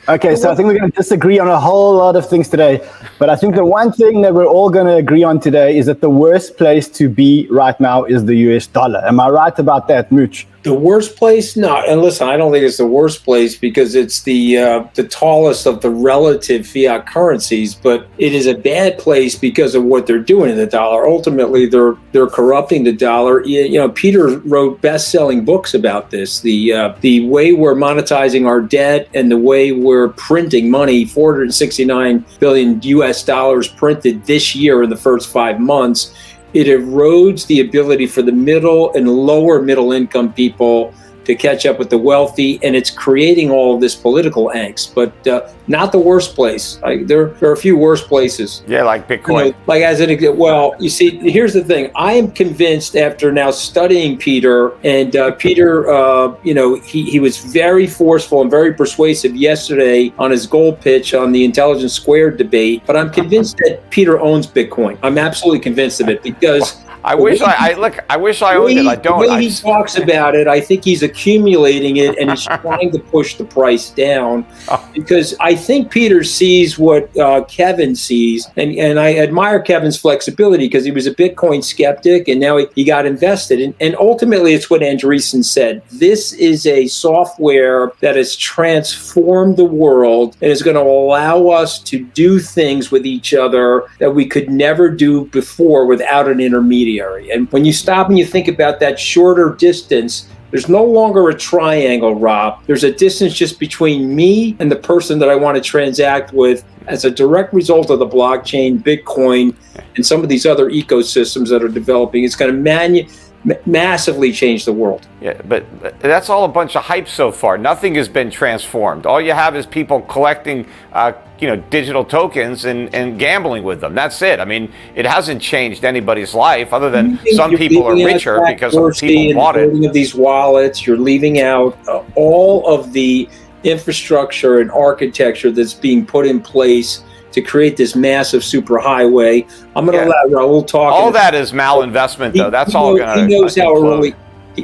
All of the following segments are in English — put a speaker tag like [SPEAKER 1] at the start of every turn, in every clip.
[SPEAKER 1] Okay, so I think we're going to disagree on a whole lot of things today. But I think the one thing that we're all going to agree on today is that the worst place to be right now is the US dollar. Am I right about that, Mooch?
[SPEAKER 2] The worst place? No. And listen, I don't think it's the worst place because it's the tallest of the relative fiat currencies, but it is a bad place because of what they're doing to the dollar. Ultimately, they're corrupting the dollar. You know, Peter wrote best-selling books about this. The way we're monetizing our debt and the way we're printing money, 469 billion US dollars printed this year in the first 5 months. It erodes the ability for the middle and lower middle income people to catch up with the wealthy, and it's creating all of this political angst, but not the worst place. There are a few worse places.
[SPEAKER 3] Yeah, like Bitcoin.
[SPEAKER 2] You know, like as an example, well, you see, here's the thing. I am convinced after now studying Peter, and Peter, you know, he was very forceful and very persuasive yesterday on his gold pitch on the Intelligence Squared debate, but I'm convinced that Peter owns Bitcoin. I'm absolutely convinced of it because
[SPEAKER 3] I wish I owned it. I don't.
[SPEAKER 2] The way he talks about it, I think he's accumulating it and he's trying to push the price down because I think Peter sees what Kevin sees, and I admire Kevin's flexibility because he was a Bitcoin skeptic and now he got invested. And ultimately, it's what Andreessen said. This is a software that has transformed the world and is going to allow us to do things with each other that we could never do before without an intermediary. And when you stop and you think about that shorter distance, there's no longer a triangle, Rob. There's a distance just between me and the person that I want to transact with as a direct result of the blockchain, Bitcoin, and some of these other ecosystems that are developing. It's going to massively change the world.
[SPEAKER 3] Yeah, but that's all a bunch of hype so far. Nothing has been transformed. All you have is people collecting, digital tokens and gambling with them. That's it. I mean, it hasn't changed anybody's life other than some people are richer because people bought it.
[SPEAKER 2] Of these wallets, you're leaving out all of the infrastructure and architecture that's being put in place to create this massive superhighway. I'm going to let Raoul talk.
[SPEAKER 3] All that is malinvestment, though. That's all going to.
[SPEAKER 2] He knows how early.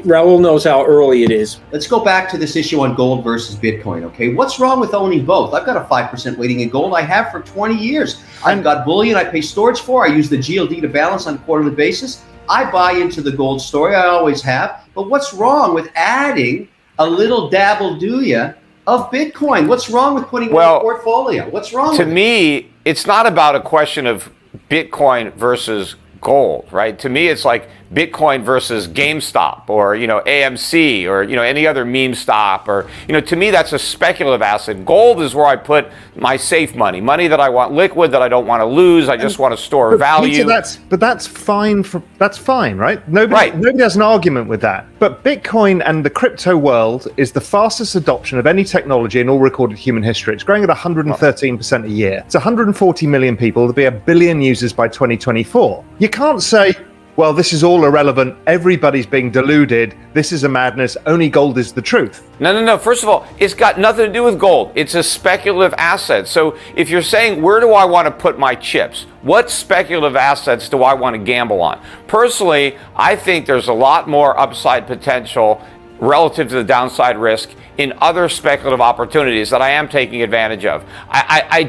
[SPEAKER 2] Raoul knows how early it is.
[SPEAKER 4] Let's go back to this issue on gold versus Bitcoin, okay? What's wrong with owning both? I've got a 5% weighting in gold. I have for 20 years. I've got bullion I pay storage for. I use the GLD to balance on a quarterly basis. I buy into the gold story. I always have. But what's wrong with adding a little dabble, do ya, of Bitcoin? What's wrong with putting it in a portfolio? What's wrong
[SPEAKER 3] to me, it's not about a question of Bitcoin versus gold, right? To me, it's like Bitcoin versus GameStop or, AMC or, any other meme stop or, to me, that's a speculative asset. Gold is where I put my safe money that I want liquid, that I don't want to lose. I just want to store value.
[SPEAKER 5] Peter, that's fine. That's fine, right? Nobody has an argument with that. But Bitcoin and the crypto world is the fastest adoption of any technology in all recorded human history. It's growing at 113% a year. It's 140 million people. There'll be 1 billion users by 2024. You can't say, well, this is all irrelevant. Everybody's being deluded. This is a madness. Only gold is the truth.
[SPEAKER 3] No. First of all, it's got nothing to do with gold. It's a speculative asset. So if you're saying, where do I want to put my chips? What speculative assets do I want to gamble on? Personally, I think there's a lot more upside potential relative to the downside risk in other speculative opportunities that I am taking advantage of. I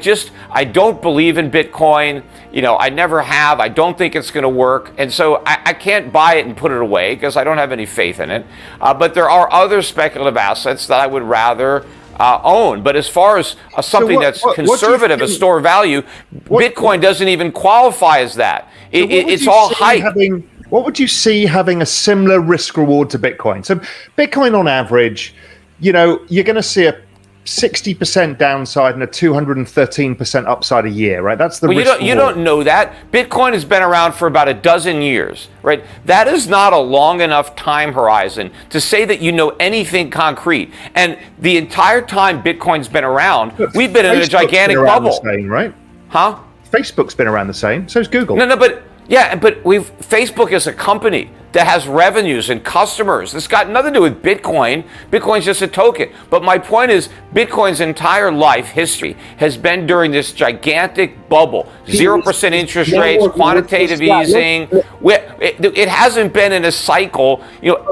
[SPEAKER 3] don't believe in Bitcoin. I never have. I don't think it's going to work. And so I can't buy it and put it away because I don't have any faith in it. But there are other speculative assets that I would rather own. But as far as something that's conservative, a store value, Bitcoin doesn't even qualify as that. It's all hype.
[SPEAKER 5] What would you see having a similar risk reward to Bitcoin? So Bitcoin on average, you're going to see a 60% downside and a 213% upside a year, right? That's the risk.
[SPEAKER 3] You don't know that. Bitcoin has been around for about a dozen years, right? That is not a long enough time horizon to say that you know anything concrete. And the entire time Bitcoin's been around, we've been in a gigantic bubble.
[SPEAKER 5] The same, right?
[SPEAKER 3] Huh?
[SPEAKER 5] Facebook's been around the same. So's Google.
[SPEAKER 3] But Facebook is a company that has revenues and customers. It's got nothing to do with Bitcoin. Bitcoin's just a token. But my point is, Bitcoin's entire life history has been during this gigantic bubble. 0% interest rates, quantitative easing. It hasn't been in a cycle,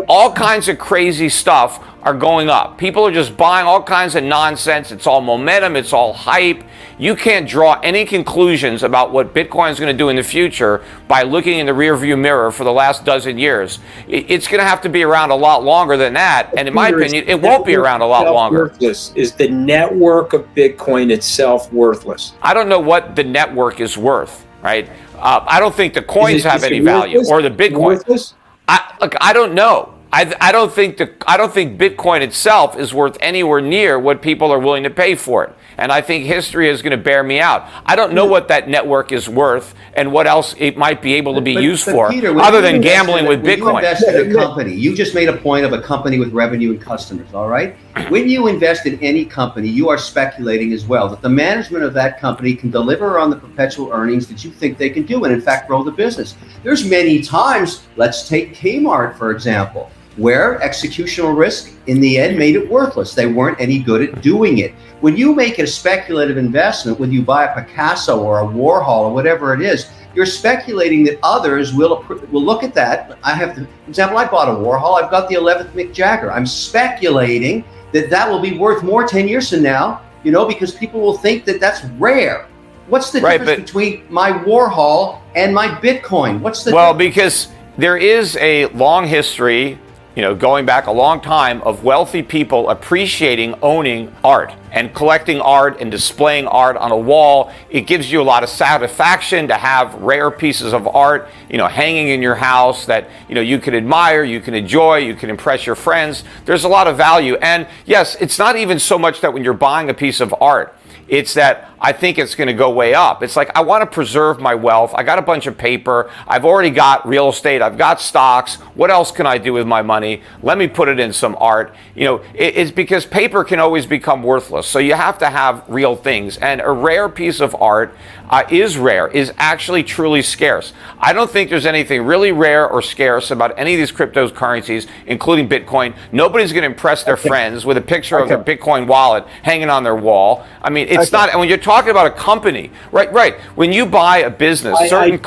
[SPEAKER 3] all kinds of crazy stuff are going up. People are just buying all kinds of nonsense. It's all momentum. It's all hype. You can't draw any conclusions about what Bitcoin is going to do in the future by looking in the rearview mirror for the last dozen years. It's going to have to be around a lot longer than that. And in my opinion, it won't be around a lot longer.
[SPEAKER 2] Is the network of Bitcoin itself worthless?
[SPEAKER 3] I don't know what the network is worth, right? I don't think the coins have any value, or the Bitcoin. I don't know. I don't think Bitcoin itself is worth anywhere near what people are willing to pay for it. And I think history is going to bear me out. I don't know what that network is worth and what else it might be able to be used for,
[SPEAKER 4] Peter,
[SPEAKER 3] other than gambling with Bitcoin.
[SPEAKER 4] You invest in a company. You just made a point of a company with revenue and customers, all right? When you invest in any company, you are speculating as well that the management of that company can deliver on the perpetual earnings that you think they can do and, in fact, grow the business. There's many times, let's take Kmart, for example, where executional risk in the end made it worthless. They weren't any good at doing it. When you make a speculative investment, when you buy a Picasso or a Warhol or whatever it is, you're speculating that others will look at that. For example, I bought a Warhol. I've got the 11th Mick Jagger. I'm speculating that will be worth more 10 years from now, because people will think that that's rare. What's the difference between my Warhol and my Bitcoin? What's the difference?
[SPEAKER 3] Because there is a long history, going back a long time, of wealthy people appreciating owning art and collecting art and displaying art on a wall. It gives you a lot of satisfaction to have rare pieces of art, hanging in your house that, you can admire, you can enjoy, you can impress your friends. There's a lot of value. And yes, it's not even so much that when you're buying a piece of art, it's that I think it's going to go way up. It's like, I want to preserve my wealth. I got a bunch of paper. I've already got real estate. I've got stocks. What else can I do with my money? Let me put it in some art. It's because paper can always become worthless. So you have to have real things. And a rare piece of art is actually truly scarce. I don't think there's anything really rare or scarce about any of these cryptocurrencies, including Bitcoin. Nobody's going to impress their friends with a picture of their Bitcoin wallet hanging on their wall. I mean, it's not, and when you're talking about a company, right. When you buy a business,
[SPEAKER 2] Raoul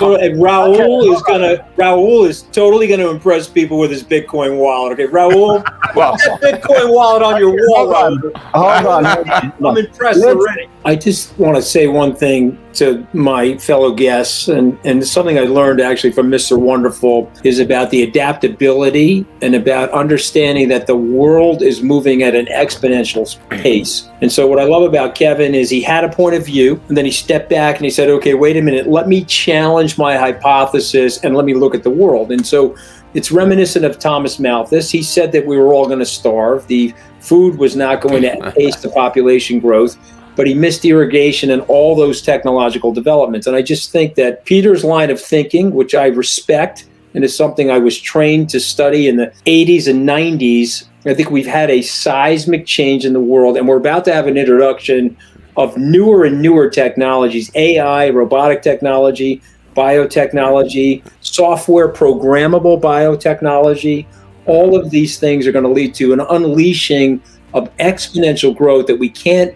[SPEAKER 2] is totally going to impress people with his Bitcoin wallet. Okay, Raoul, put that Bitcoin wallet on your wall.
[SPEAKER 1] Hold on.
[SPEAKER 2] I'm impressed already. I just want to say one thing to my fellow guests, and something I learned actually from Mr. Wonderful is about the adaptability and about understanding that the world is moving at an exponential pace. And so what I love about Kevin is he had a point of view, and then he stepped back and he said, okay, wait a minute, let me challenge my hypothesis and let me look at the world. And so it's reminiscent of Thomas Malthus. He said that we were all going to starve. The food was not going to pace the population growth, but he missed irrigation and all those technological developments. And I just think that Peter's line of thinking, which I respect and is something I was trained to study in the 80s and 90s, I think we've had a seismic change in the world, and we're about to have an introduction of newer and newer technologies, AI, robotic technology, biotechnology, software programmable biotechnology. All of these things are going to lead to an unleashing of exponential growth that we can't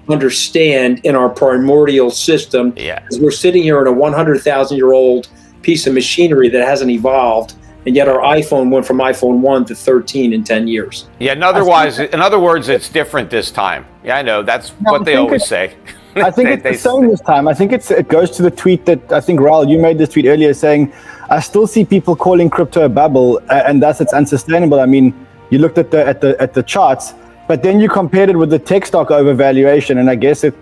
[SPEAKER 2] understand in our primordial system. Because we're sitting here in a 100,000-year-old piece of machinery that hasn't evolved, and yet our iPhone went from iPhone 1 to 13 in 10 years.
[SPEAKER 3] Yeah, in other words, it's different this time. Yeah, I know. That's what they always say.
[SPEAKER 1] I think it's the same this time. I think it goes to the tweet that I think, Raoul, you made this tweet earlier saying, I still see people calling crypto a bubble, and thus it's unsustainable. I mean, you looked at the charts, but then you compared it with the tech stock overvaluation, and I guess it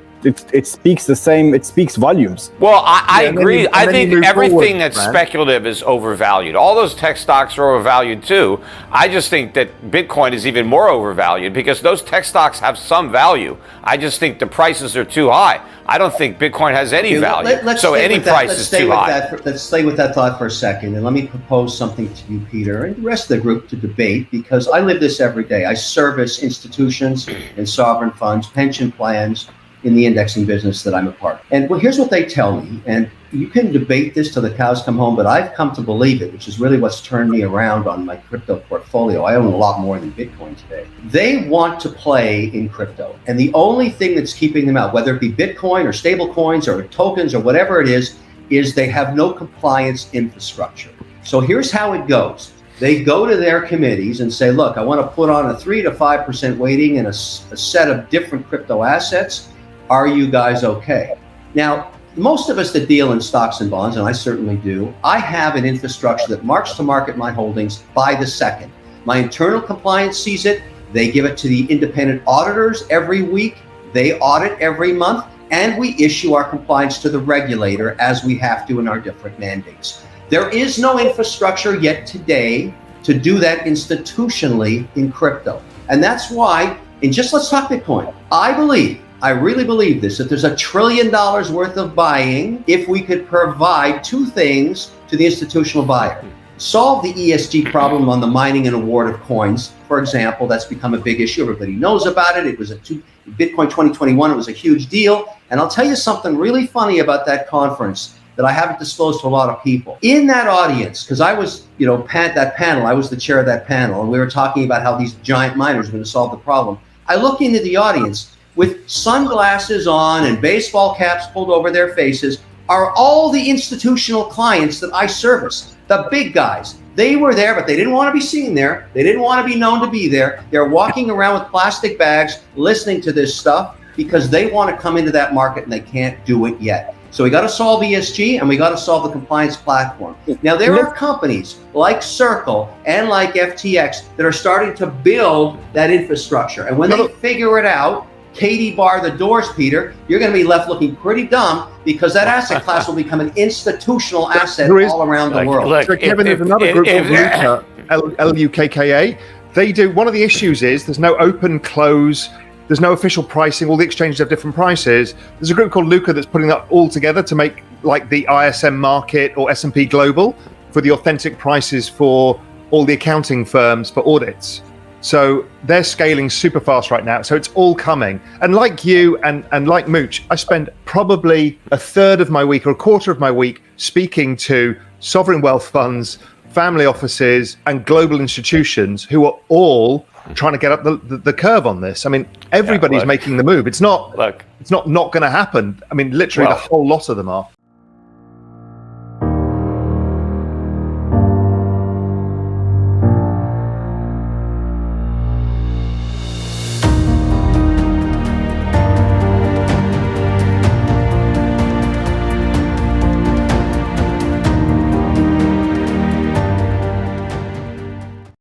[SPEAKER 1] speaks the same. It speaks volumes.
[SPEAKER 3] Well, I agree. I think everything that's speculative is overvalued. All those tech stocks are overvalued too. I just think that Bitcoin is even more overvalued because those tech stocks have some value. I just think the prices are too high. I don't think Bitcoin has any value. So any price is too high.
[SPEAKER 4] Let's stay with that thought for a second, and let me propose something to you, Peter, and the rest of the group to debate, because I live this every day. I service institutions and sovereign funds, pension plans, in the indexing business that I'm a part of. And well, here's what they tell me, and you can debate this till the cows come home, but I've come to believe it, which is really what's turned me around on my crypto portfolio. I own a lot more than Bitcoin today. They want to play in crypto, and the only thing that's keeping them out, whether it be Bitcoin or stable coins or tokens or whatever it is they have no compliance infrastructure. So here's how it goes. They go to their committees and say, look, I want to put on a 3 to 5% weighting in a set of different crypto assets. Are you guys okay? Now, most of us that deal in stocks and bonds, and I certainly do, I have an infrastructure that marks to market my holdings by the second. My internal compliance sees it. They give it to the independent auditors every week. They audit every month, and we issue our compliance to the regulator as we have to in our different mandates. There is no infrastructure yet today to do that institutionally in crypto. And that's why, let's talk Bitcoin. I really believe this, that there's $1 trillion worth of buying if we could provide two things to the institutional buyer. Solve the ESG problem on the mining and award of coins. For example, that's become a big issue. Everybody knows about it. It was Bitcoin 2021, it was a huge deal. And I'll tell you something really funny about that conference that I haven't disclosed to a lot of people. In that audience, because I was, that panel, I was the chair of that panel, and we were talking about how these giant miners were going to solve the problem. I look into the audience with sunglasses on and baseball caps pulled over their faces are all the institutional clients that I service, the big guys. They were there, but they didn't want to be seen there. They didn't want to be known to be there. They're walking around with plastic bags, listening to this stuff because they want to come into that market and they can't do it yet. So we got to solve ESG and we got to solve the compliance platform. Now, there are companies like Circle and like FTX that are starting to build that infrastructure. And when they figure it out, Katie bar the doors, Peter, you're going to be left looking pretty dumb because that asset class will become an institutional asset all around the world.
[SPEAKER 5] So Kevin, there's another group called LUKKA. They do, one of the issues is there's no open close, there's no official pricing, all the exchanges have different prices. There's a group called Luca that's putting that all together to make like the ISM market or S&P Global for the authentic prices for all the accounting firms for audits. So they're scaling super fast right now. So it's all coming. And like you and like Mooch, I spend probably a third of my week or a quarter of my week speaking to sovereign wealth funds, family offices, and global institutions who are all trying to get up the curve on this. I mean, everybody's making the move. It's not going to happen. I mean, literally the whole lot of them are.